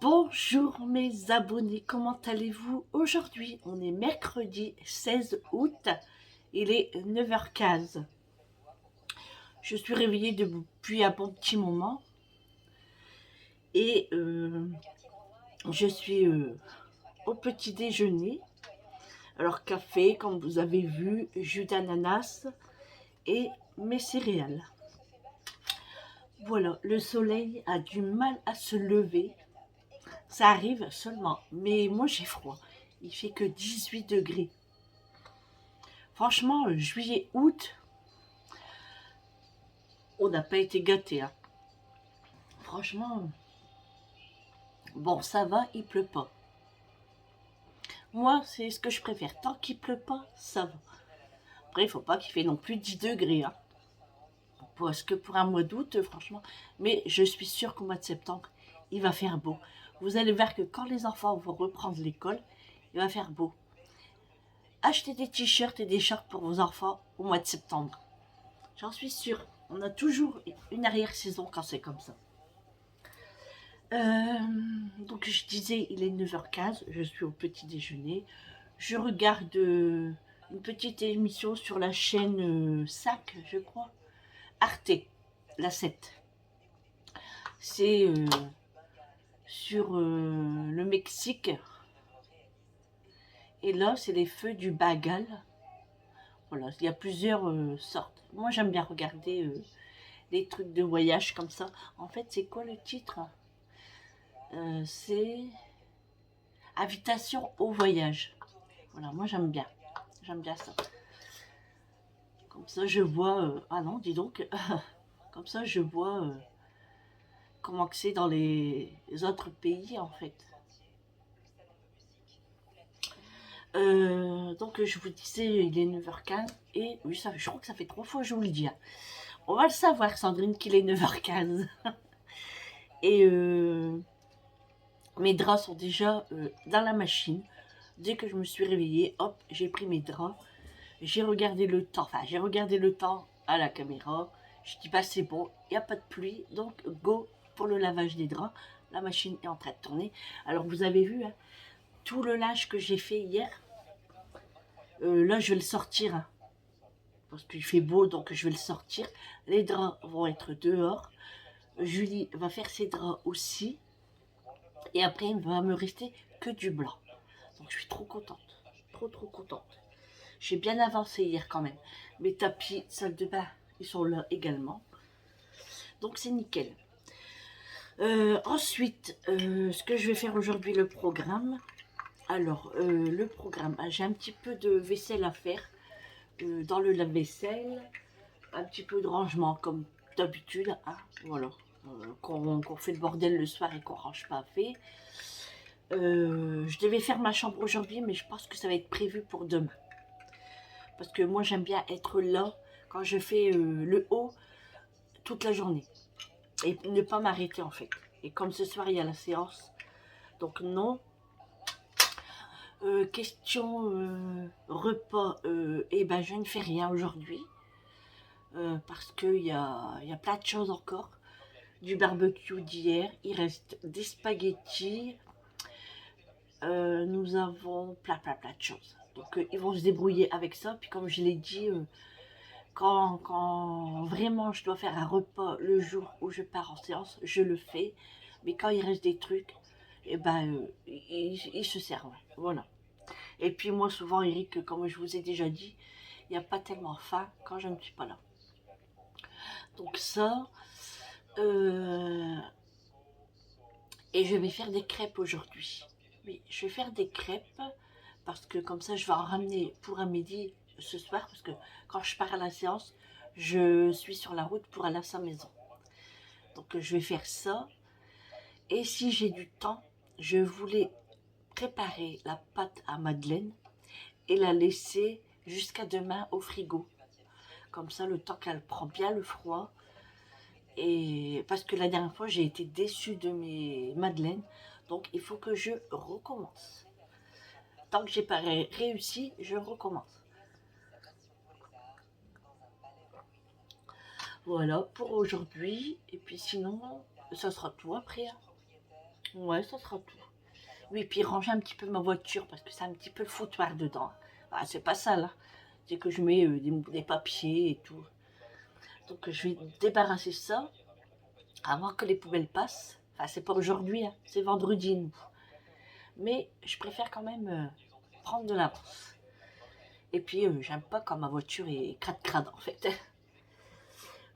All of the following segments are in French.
Bonjour mes abonnés, comment allez-vous? Aujourd'hui, on est mercredi 16 août, il est 9h15. Je suis réveillée depuis un bon petit moment et je suis au petit déjeuner. Alors café, comme vous avez vu, jus d'ananas et mes céréales. Voilà, le soleil a du mal à se lever. Ça arrive seulement, mais moi j'ai froid. Il fait que 18 degrés. Franchement, juillet, août, on n'a pas été gâtés. Hein. Franchement, bon, ça va, il pleut pas. Moi, c'est ce que je préfère. Tant qu'il pleut pas, ça va. Après, il faut pas qu'il fait non plus 10 degrés. Hein. Parce que pour un mois d'août, franchement. Mais je suis sûre qu'au mois de septembre, il va faire beau. Vous allez voir que quand les enfants vont reprendre l'école, il va faire beau. Achetez des t-shirts et des shorts pour vos enfants au mois de septembre. J'en suis sûre. On a toujours une arrière-saison quand c'est comme ça. Donc je disais, il est 9h15, je suis au petit déjeuner. Je regarde une petite émission sur la chaîne 5, je crois. Arte, la 7. C'est sur le Mexique. Et là, c'est les feux du Bagal. Voilà, il y a plusieurs sortes. Moi, j'aime bien regarder des trucs de voyage comme ça. En fait, c'est quoi le titre? C'est Invitation au voyage. Voilà, moi j'aime bien. J'aime bien ça. Comme ça, je vois... ah non, dis donc. Comme ça, je vois comment que c'est dans les autres pays, en fait. Donc, je vous disais, il est 9h15. Et oui, ça, je crois que ça fait 3 fois que je vous le dis. Hein. On va le savoir, Sandrine, qu'il est 9h15. Et mes draps sont déjà dans la machine. Dès que je me suis réveillée, hop, j'ai pris mes draps. J'ai regardé le temps, j'ai regardé le temps à la caméra. Je dis, bah c'est bon, il n'y a pas de pluie, donc go pour le lavage des draps. La machine est en train de tourner. Alors vous avez vu, hein, tout le linge que j'ai fait hier, là je vais le sortir, hein, parce qu'il fait beau, donc je vais le sortir. Les draps vont être dehors. Julie va faire ses draps aussi. Et après, il va me rester que du blanc. Donc je suis trop contente, trop contente. J'ai bien avancé hier quand même. Mes tapis, salle de bain, ils sont là également. Donc c'est nickel. Ensuite, ce que je vais faire aujourd'hui, le programme. Alors, le programme, j'ai un petit peu de vaisselle à faire dans le lave-vaisselle. Un petit peu de rangement comme d'habitude. Hein, voilà. Qu'on fait le bordel le soir et qu'on range pas fait. Je devais faire ma chambre aujourd'hui, mais je pense que ça va être prévu pour demain. Parce que moi, j'aime bien être là quand je fais le haut toute la journée. Et ne pas m'arrêter, en fait. Et comme ce soir, il y a la séance. Donc, non. Question repas. Eh ben, je ne fais rien aujourd'hui. Parce qu'il y a plein de choses encore. Du barbecue d'hier. Il reste des spaghettis. Nous avons plein de choses. Donc, ils vont se débrouiller avec ça. Puis, comme je l'ai dit... Quand vraiment je dois faire un repas le jour où je pars en séance, je le fais. Mais quand il reste des trucs, eh ben, ils se servent. Voilà. Et puis moi, souvent, Eric, comme je vous ai déjà dit, il n'y a pas tellement faim quand je ne suis pas là. Donc ça, et je vais faire des crêpes aujourd'hui. Oui, je vais faire des crêpes parce que comme ça, je vais en ramener pour un midi ce soir parce que quand je pars à la séance, je suis sur la route pour aller à sa maison. Donc je vais faire ça. Et si j'ai du temps, je voulais préparer la pâte à madeleine et la laisser jusqu'à demain au frigo. Comme ça, le temps qu'elle prend bien le froid. Et parce que la dernière fois, j'ai été déçue de mes madeleines. Donc il faut que je recommence. Tant que j'ai pas réussi, je recommence. Voilà pour aujourd'hui. Et puis sinon, ça sera tout après. Hein. Ouais, ça sera tout. Oui, puis ranger un petit peu ma voiture parce que c'est un petit peu le foutoir dedans. Ah, c'est pas ça là. C'est que je mets des papiers et tout. Donc je vais débarrasser ça avant que les poubelles passent. Enfin, c'est pas aujourd'hui, hein, c'est vendredi, nous. Mais je préfère quand même prendre de l'avance. Et puis, j'aime pas quand ma voiture est crade-crade, en fait.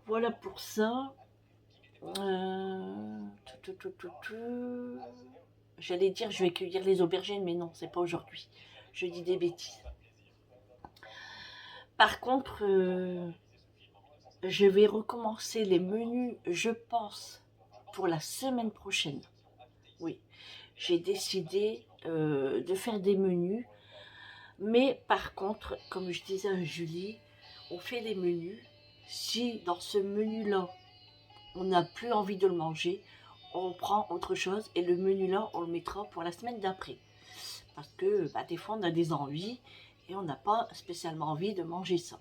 Voilà pour ça. Euh, J'allais dire, je vais cueillir les aubergines, mais non, c'est pas aujourd'hui. Je dis des bêtises. Par contre, je vais recommencer les menus, je pense, pour la semaine prochaine. Oui, j'ai décidé de faire des menus. Mais par contre, comme je disais à Julie, on fait les menus. Si dans ce menu-là, on n'a plus envie de le manger, on prend autre chose et le menu-là, on le mettra pour la semaine d'après. Parce que des fois, on a des envies et on n'a pas spécialement envie de manger ça.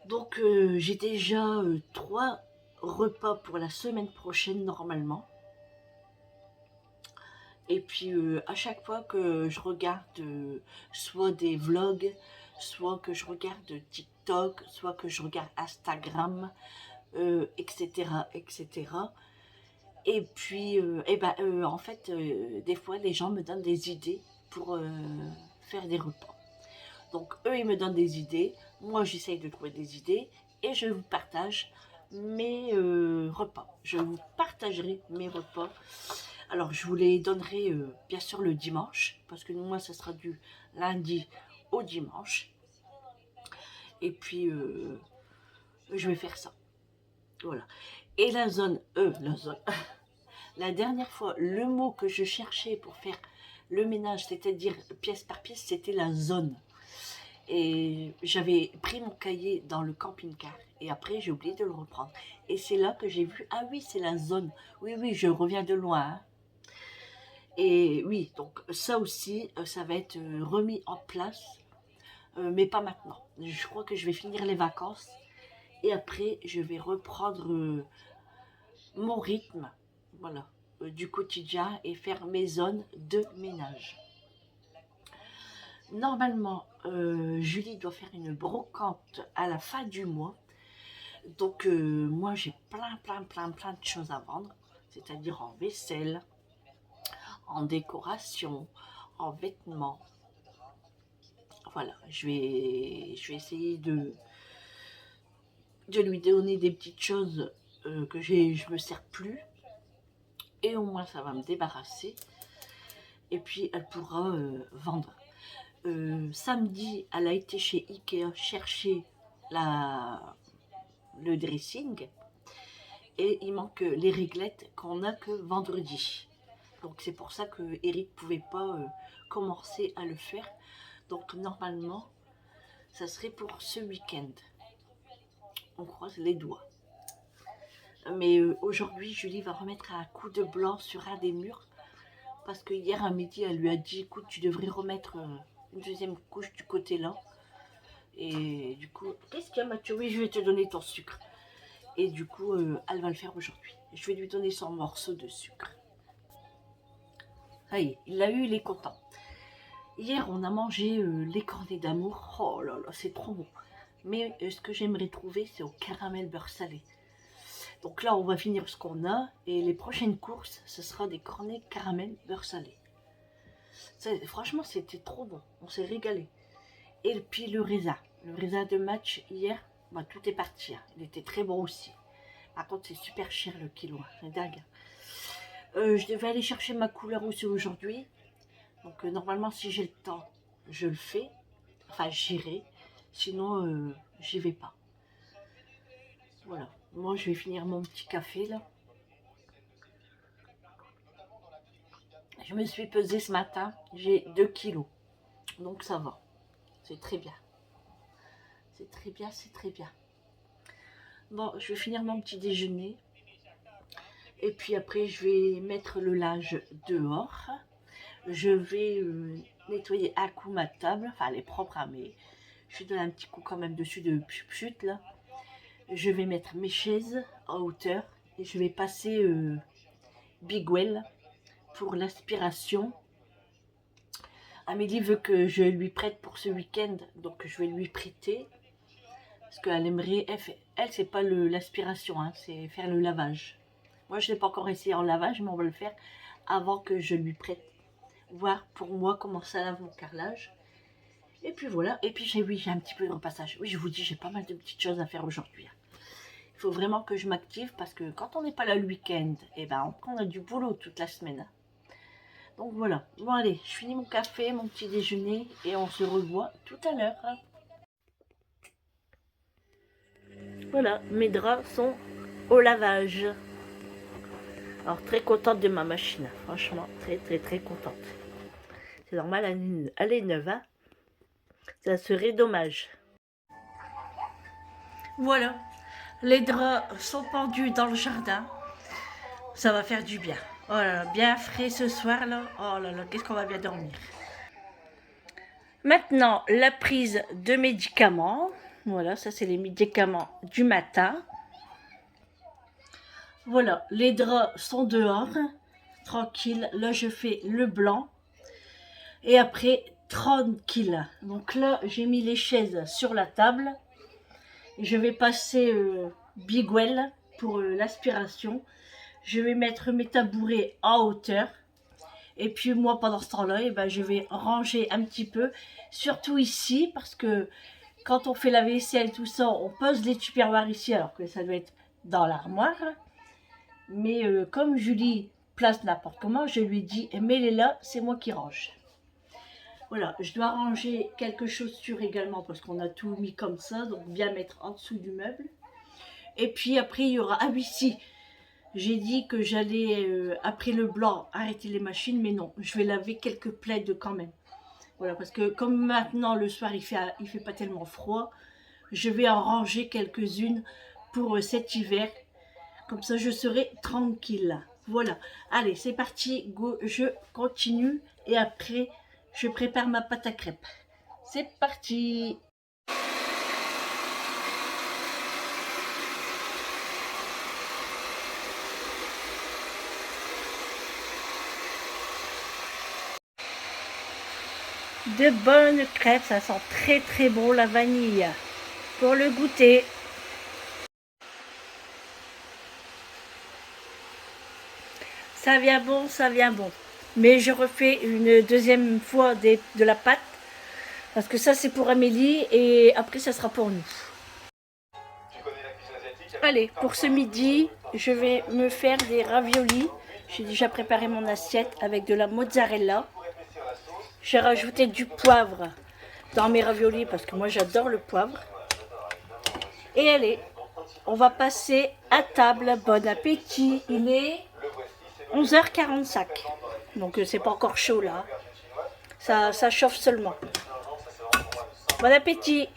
Donc, j'ai déjà 3 repas pour la semaine prochaine normalement. Et puis à chaque fois que je regarde soit des vlogs, soit que je regarde TikTok, soit que je regarde Instagram, etc., etc. Et puis, en fait, des fois, les gens me donnent des idées pour faire des repas. Donc, eux, ils me donnent des idées. Moi, j'essaye de trouver des idées et je vous partage mes repas. Je vous partagerai mes repas. Alors, je vous les donnerai bien sûr le dimanche, parce que moi, ça sera du lundi au dimanche. Et puis, je vais faire ça. Voilà. Et la zone. La dernière fois, le mot que je cherchais pour faire le ménage, c'est-à-dire pièce par pièce, c'était la zone. Et j'avais pris mon cahier dans le camping-car. Et après, j'ai oublié de le reprendre. Et c'est là que j'ai vu, ah oui, c'est la zone. Oui, oui, je reviens de loin. Hein. Et oui, donc ça aussi, ça va être remis en place, mais pas maintenant. Je crois que je vais finir les vacances et après, je vais reprendre mon rythme, voilà, du quotidien et faire mes zones de ménage. Normalement, Julie doit faire une brocante à la fin du mois. Donc, moi, j'ai plein de choses à vendre, c'est-à-dire en vaisselle, en décoration, en vêtements. Voilà, je vais essayer de lui donner des petites choses que je me sers plus. Et au moins, ça va me débarrasser. Et puis, elle pourra vendre. Samedi, elle a été chez Ikea chercher le dressing. Et il manque les réglettes qu'on n'a que vendredi. Donc, c'est pour ça que Eric ne pouvait pas commencer à le faire. Donc, normalement, ça serait pour ce week-end. On croise les doigts. Mais aujourd'hui, Julie va remettre un coup de blanc sur un des murs. Parce que hier à midi, elle lui a dit, écoute, tu devrais remettre une deuxième couche du côté là. Et du coup, qu'est-ce qu'il y a Mathieu? Oui, je vais te donner ton sucre. Et du coup, elle va le faire aujourd'hui. Je vais lui donner son morceau de sucre. Ça y est, il l'a eu, il est content. Hier, on a mangé les cornets d'amour. Oh là là, c'est trop bon. Mais ce que j'aimerais trouver, c'est au caramel beurre salé. Donc là, on va finir ce qu'on a. Et les prochaines courses, ce sera des cornets caramel beurre salé. Franchement, c'était trop bon. On s'est régalé. Et puis le raisin. Le raisin de match hier, tout est parti. Hein. Il était très bon aussi. Par contre, c'est super cher le kilo. Hein. C'est dingue. Je devais aller chercher ma couleur aussi aujourd'hui. Donc normalement, si j'ai le temps, je le fais. Enfin, j'irai. Sinon, j'y vais pas. Voilà. Moi, je vais finir mon petit café là. Je me suis pesée ce matin. J'ai 2 kilos. Donc ça va. C'est très bien. C'est très bien, c'est très bien. Bon, je vais finir mon petit déjeuner. Et puis après, je vais mettre le linge dehors. Je vais nettoyer un coup ma table. Enfin, elle est propre, hein, mais je vais donner un petit coup quand même dessus de chute là. Je vais mettre mes chaises en hauteur. Et je vais passer Bigwell pour l'aspiration. Amélie veut que je lui prête pour ce week-end, donc je vais lui prêter. Parce qu'elle aimerait, elle c'est pas l'aspiration, hein, c'est faire le lavage. Moi je n'ai pas encore essayé en lavage, mais on va le faire avant que je lui prête. Voir pour moi comment ça lave mon carrelage. Et puis voilà, et puis j'ai un petit peu de repassage. Oui, je vous dis, j'ai pas mal de petites choses à faire aujourd'hui. Il faut vraiment que je m'active parce que quand on n'est pas là le week-end, eh ben, on a du boulot toute la semaine. Donc voilà, bon allez, je finis mon café, mon petit déjeuner et on se revoit tout à l'heure. Voilà, mes draps sont au lavage. Alors très contente de ma machine, franchement très contente. C'est normal, elle est neuve, hein. Ça serait dommage. Voilà, les draps sont pendus dans le jardin. Ça va faire du bien. Oh là là, bien frais ce soir là. Oh là là, qu'est-ce qu'on va bien dormir. Maintenant, la prise de médicaments. Voilà, ça c'est les médicaments du matin. Voilà, les draps sont dehors. Tranquille, là je fais le blanc. Et après, tranquille. Donc là, j'ai mis les chaises sur la table. Et je vais passer Bigwell pour l'aspiration. Je vais mettre mes tabourets en hauteur. Et puis moi, pendant ce temps-là, eh ben, je vais ranger un petit peu. Surtout ici, parce que quand on fait la vaisselle, tout ça, on pose les tupperwares ici, alors que ça doit être dans l'armoire. Mais comme Julie place n'importe comment, je lui dis, mets-les là, c'est moi qui range. Voilà, je dois ranger quelques chaussures également, parce qu'on a tout mis comme ça, donc bien mettre en dessous du meuble. Et puis après, il y aura... Ah oui, si, j'ai dit que j'allais, après le blanc, arrêter les machines, mais non, je vais laver quelques plaids quand même. Voilà, parce que comme maintenant, le soir, il fait pas tellement froid, je vais en ranger quelques-unes pour cet hiver. Comme ça, je serai tranquille. Voilà, allez, c'est parti, go, je continue. Et après, je prépare ma pâte à crêpes. C'est parti! De bonnes crêpes, ça sent très bon la vanille. Pour le goûter. Ça vient bon, ça vient bon. Mais je refais une deuxième fois de la pâte. Parce que ça c'est pour Amélie et après ça sera pour nous. Allez, pour ce midi, je vais me faire des raviolis. J'ai déjà préparé mon assiette avec de la mozzarella. J'ai rajouté du poivre dans mes raviolis parce que moi j'adore le poivre. Et allez, on va passer à table. Bon appétit. Il est 11h45. Donc c'est pas encore chaud là. Ça chauffe seulement. Bon appétit.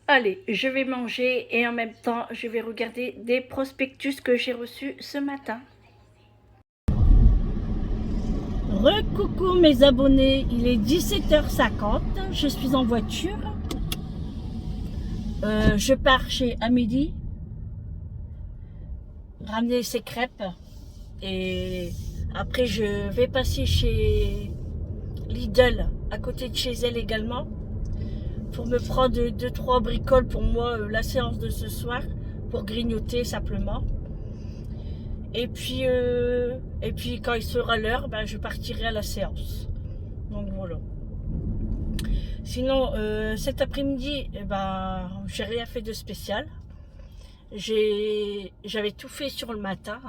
Allez, je vais manger et en même temps, je vais regarder des prospectus que j'ai reçus ce matin. Recoucou mes abonnés, il est 17h50, je suis en voiture. Je pars chez Amélie, ramener ses crêpes. Et après, je vais passer chez Lidl, à côté de chez elle également. Pour me prendre 2-3 bricoles pour moi, la séance de ce soir, pour grignoter simplement. Et puis quand il sera l'heure, ben, je partirai à la séance. Donc voilà. Sinon, cet après-midi, ben, j'ai rien fait de spécial. J'avais tout fait sur le matin,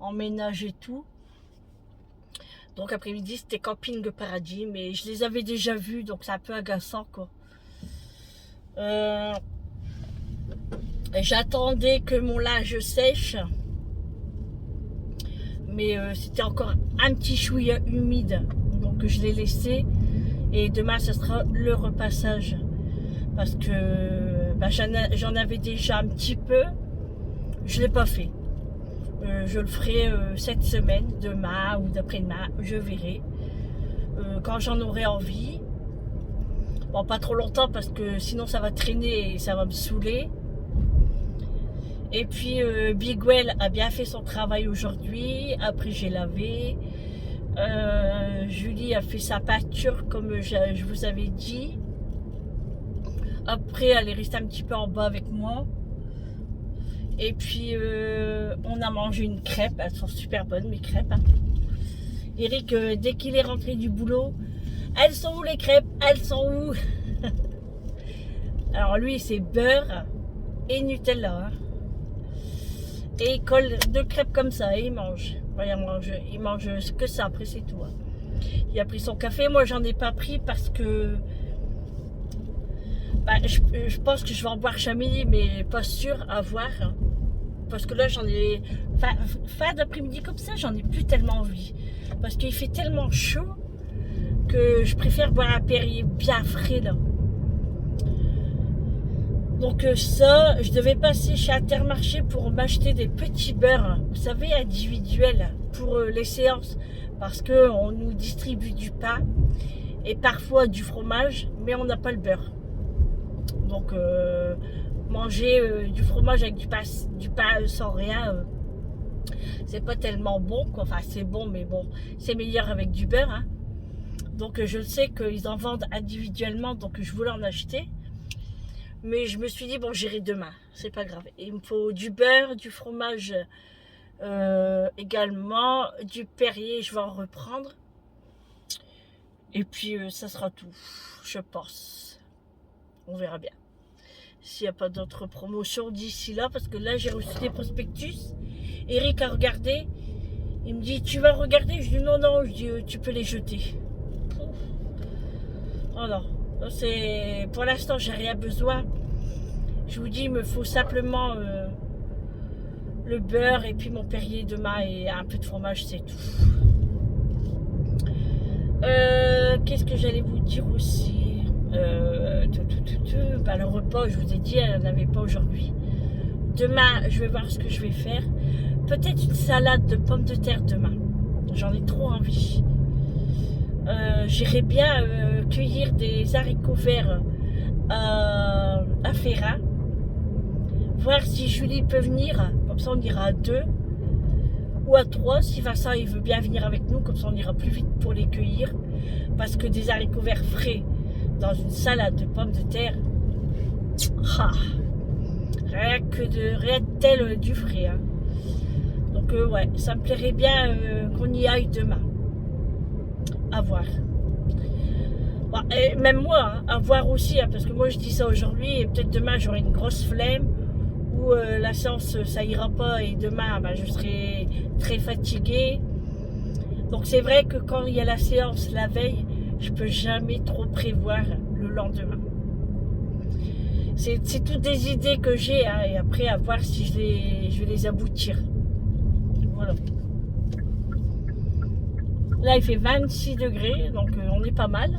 en ménage et tout. Donc après-midi, c'était camping paradis, mais je les avais déjà vus, donc c'est un peu agaçant, quoi. J'attendais que mon linge sèche, mais c'était encore un petit chouïa humide, donc je l'ai laissé. Et demain, ce sera le repassage, parce que bah, j'en avais déjà un petit peu, je l'ai pas fait. Je le ferai cette semaine, demain ou d'après-demain, je verrai. Quand j'en aurai envie. Bon, pas trop longtemps parce que sinon ça va traîner et ça va me saouler. Et puis Bigwell a bien fait son travail aujourd'hui. Après j'ai lavé. Julie a fait sa pâture comme je vous avais dit. Après elle est restée un petit peu en bas avec moi. Et puis on a mangé une crêpe. Elles sont super bonnes mes crêpes. Hein. Eric, dès qu'il est rentré du boulot, elles sont où les crêpes? Elles sont où? Alors lui c'est beurre et Nutella. Hein. Et il colle 2 crêpes comme ça et il mange. Il mange que ça, après c'est tout. Hein. Il a pris son café, moi j'en ai pas pris parce que je pense que je vais en boire chez midi, mais pas sûr à voir. Hein. Parce que là j'en ai. Fin d'après-midi comme ça, j'en ai plus tellement envie. Parce qu'il fait tellement chaud que je préfère boire un Perrier bien frais là. Donc ça, je devais passer chez Intermarché pour m'acheter des petits beurres, vous savez, individuels pour les séances. Parce qu'on nous distribue du pain et parfois du fromage, mais on n'a pas le beurre. Donc manger du fromage avec du pain sans rien, c'est pas tellement bon. Quoi. Enfin c'est bon, mais bon, c'est meilleur avec du beurre. Hein. Donc je sais qu'ils en vendent individuellement, donc je voulais en acheter. Mais je me suis dit, bon, j'irai demain, c'est pas grave. Il me faut du beurre, du fromage également, du Perrier, je vais en reprendre. Et puis, ça sera tout, je pense. On verra bien. S'il n'y a pas d'autres promotions d'ici là, parce que là, j'ai reçu des prospectus. Eric a regardé. Il me dit, tu vas regarder? Je dis, non, non, je dis, tu peux les jeter. Oh non. Pour l'instant, j'ai rien besoin. Je vous dis, il me faut simplement le beurre et puis mon Perrier demain et un peu de fromage, c'est tout. Qu'est-ce que j'allais vous dire aussi? Le repas, je vous ai dit, elle n'en avait pas aujourd'hui. Demain, je vais voir ce que je vais faire. Peut-être une salade de pommes de terre demain. J'en ai trop envie. J'irai bien cueillir des haricots verts à Ferrat. Voir si Julie peut venir. Comme ça, on ira à 2 ou à 3. Si Vincent il veut bien venir avec nous, comme ça, on ira plus vite pour les cueillir. Parce que des haricots verts frais dans une salade de pommes de terre, rien de tel du frais. Hein. Donc, ouais, ça me plairait bien qu'on y aille demain. À voir. Bon, et même moi, hein, à voir aussi, hein, parce que moi je dis ça aujourd'hui et peut-être demain j'aurai une grosse flemme ou la séance ça ira pas et demain je serai très fatiguée. Donc c'est vrai que quand il y a la séance la veille, je peux jamais trop prévoir le lendemain. C'est toutes des idées que j'ai hein, et après à voir si je vais les aboutir. Voilà. Là, il fait 26 degrés, donc on est pas mal.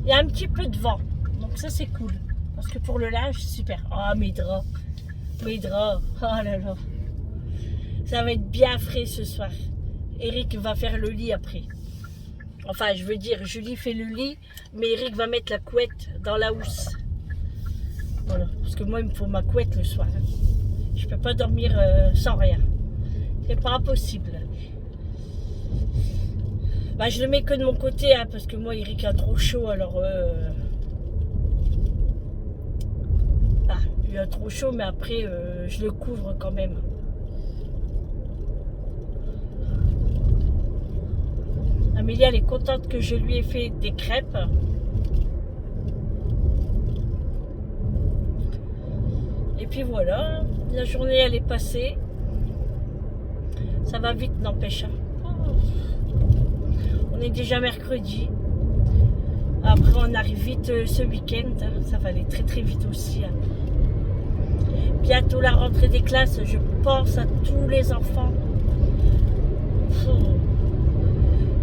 Il y a un petit peu de vent, donc ça c'est cool. Parce que pour le linge, c'est super. Ah, mes draps, oh là là. Ça va être bien frais ce soir. Eric va faire le lit après. Enfin, je veux dire, Julie fait le lit, mais Eric va mettre la couette dans la housse. Voilà, parce que moi, il me faut ma couette le soir. Hein. Je peux pas dormir sans rien. C'est pas possible. Je le mets que de mon côté, hein, parce que moi, Eric a trop chaud, alors... il a trop chaud, mais après, je le couvre quand même. Amélie, elle est contente que je lui ai fait des crêpes. Et puis voilà, la journée, elle est passée. Ça va vite, n'empêche. On est déjà mercredi. Après, on arrive vite ce week-end. Ça va aller très très vite aussi. Bientôt la rentrée des classes. Je pense à tous les enfants.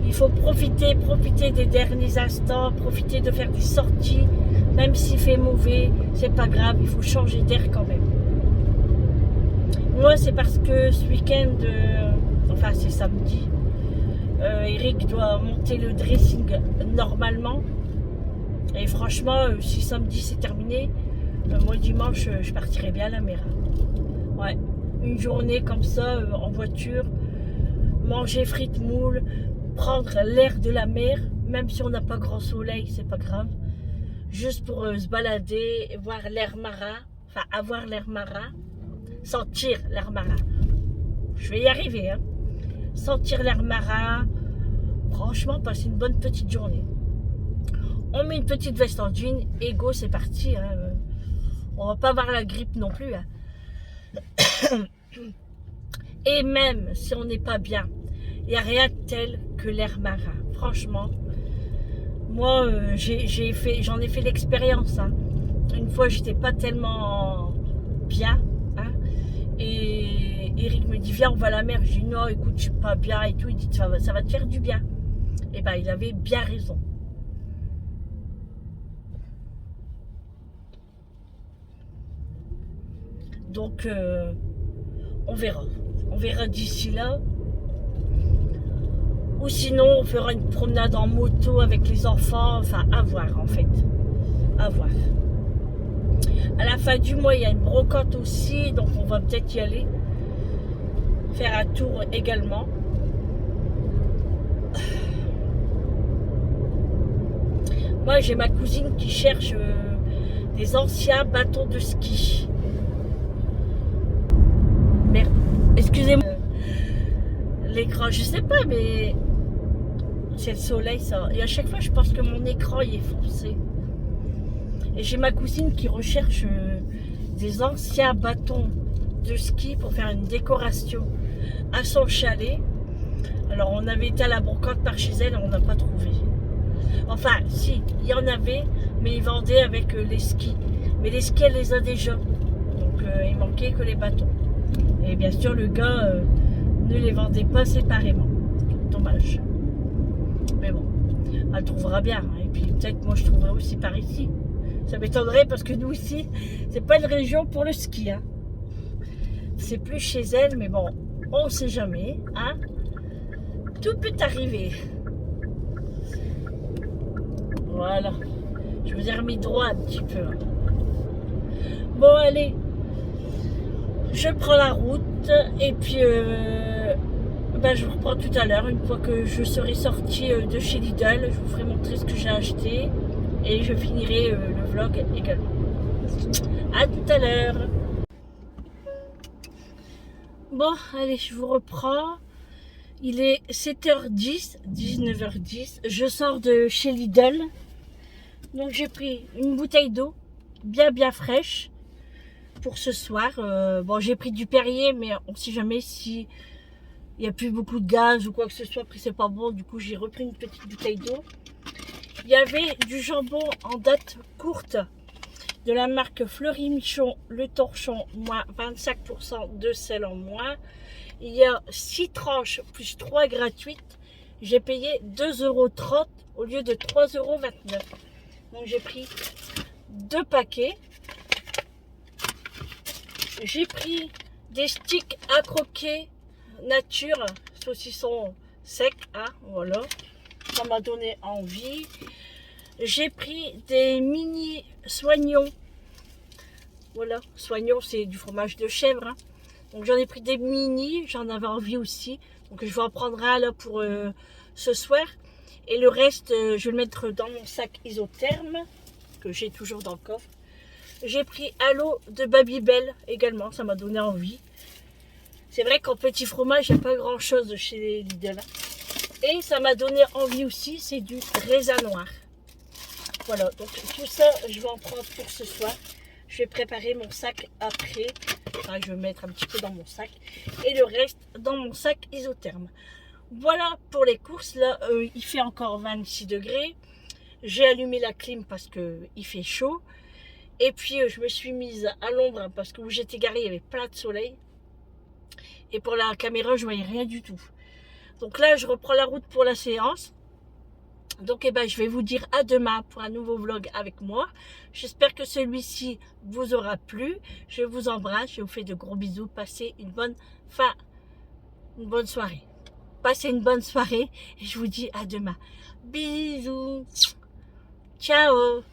Il faut profiter des derniers instants. Profiter de faire des sorties. Même s'il fait mauvais, c'est pas grave. Il faut changer d'air quand même. Moi, c'est parce que ce week-end, enfin c'est samedi, Eric doit monter le dressing normalement. Et franchement, si samedi c'est terminé, moi dimanche je partirai bien à la mer. Ouais, une journée comme ça en voiture, manger frites moules, prendre l'air de la mer, même si on n'a pas grand soleil, c'est pas grave. Juste pour se balader, voir l'air marin, enfin avoir l'air marin, sentir l'air marin. Je vais y arriver, hein. Sentir l'air marin, franchement, passer une bonne petite journée. On met une petite veste en jean, et go, c'est parti. Hein. On va pas avoir la grippe non plus. Hein. Et même si on n'est pas bien, il n'y a rien de tel que l'air marin. Franchement, moi, j'en ai fait l'expérience. Hein. Une fois, j'étais pas tellement bien. Hein, et Eric me dit, viens, on va à la mer. Je dis, non, écoute, je suis pas bien et tout. Il dit, ça va te faire du bien. Et ben, il avait bien raison. Donc, on verra. On verra d'ici là. Ou sinon, on fera une promenade en moto avec les enfants. Enfin, à voir en fait. À voir. À la fin du mois, il y a une brocante aussi. Donc, on va peut-être y aller. Faire un tour également. Moi, j'ai ma cousine qui cherche des anciens bâtons de ski. Merde. Excusez-moi. L'écran, je sais pas, mais c'est le soleil, ça. Et à chaque fois, je pense que mon écran il est foncé. Et j'ai ma cousine qui recherche des anciens bâtons de ski pour faire une décoration à son chalet. Alors, on avait été à la brocante par chez elle, on n'a pas trouvé. Enfin, si, il y en avait, mais ils vendaient avec les skis. Mais les skis, elle les a déjà. Donc, il manquait que les bâtons. Et bien sûr, le gars ne les vendait pas séparément. Dommage. Mais bon, elle trouvera bien. Hein. Et puis peut-être moi je trouverai aussi par ici. Ça m'étonnerait parce que nous ici, c'est pas une région pour le ski. Hein. C'est plus chez elle, mais bon, on sait jamais. Hein. Tout peut arriver. Voilà. Je vous ai remis droit un petit peu. Hein. Bon, allez. Je prends la route et puis je vous reprends tout à l'heure. Une fois que je serai sortie de chez Lidl, je vous ferai montrer ce que j'ai acheté et je finirai le vlog également. À tout à l'heure. Bon, allez, je vous reprends. Il est 7h10, 19h10. Je sors de chez Lidl. Donc j'ai pris une bouteille d'eau bien fraîche. Pour ce soir, bon, j'ai pris du Perrier, mais on ne sait jamais si il n'y a plus beaucoup de gaz ou quoi que ce soit, après c'est pas bon, du coup j'ai repris une petite bouteille d'eau. Il y avait du jambon en date courte de la marque Fleury Michon, le torchon, moins 25% de sel en moins. Il y a 6 tranches plus 3 gratuites. J'ai payé 2,30 € au lieu de 3,29 €. Donc j'ai pris 2 paquets. J'ai pris des sticks à croquer nature, saucisson sec, hein, voilà. Ça m'a donné envie. J'ai pris des mini soignons. Voilà, soignons, c'est du fromage de chèvre. Hein. Donc j'en ai pris des mini, j'en avais envie aussi. Donc je vais en prendre un là pour ce soir. Et le reste, je vais le mettre dans mon sac isotherme, que j'ai toujours dans le coffre. J'ai pris un lot de Babybel également, ça m'a donné envie. C'est vrai qu'en petit fromage, il n'y a pas grand chose chez les Lidl. Et ça m'a donné envie aussi, c'est du raisin noir. Voilà, donc tout ça, je vais en prendre pour ce soir. Je vais préparer mon sac après. Enfin, je vais mettre un petit peu dans mon sac. Et le reste dans mon sac isotherme. Voilà pour les courses. Là, il fait encore 26 degrés. J'ai allumé la clim parce qu'il fait chaud. Et puis, je me suis mise à l'ombre parce que où j'étais garée, il y avait plein de soleil. Et pour la caméra, je voyais rien du tout. Donc là, je reprends la route pour la séance. Donc, je vais vous dire à demain pour un nouveau vlog avec moi. J'espère que celui-ci vous aura plu. Je vous embrasse, je vous fais de gros bisous. Passez une bonne soirée. Passez une bonne soirée et je vous dis à demain. Bisous. Ciao.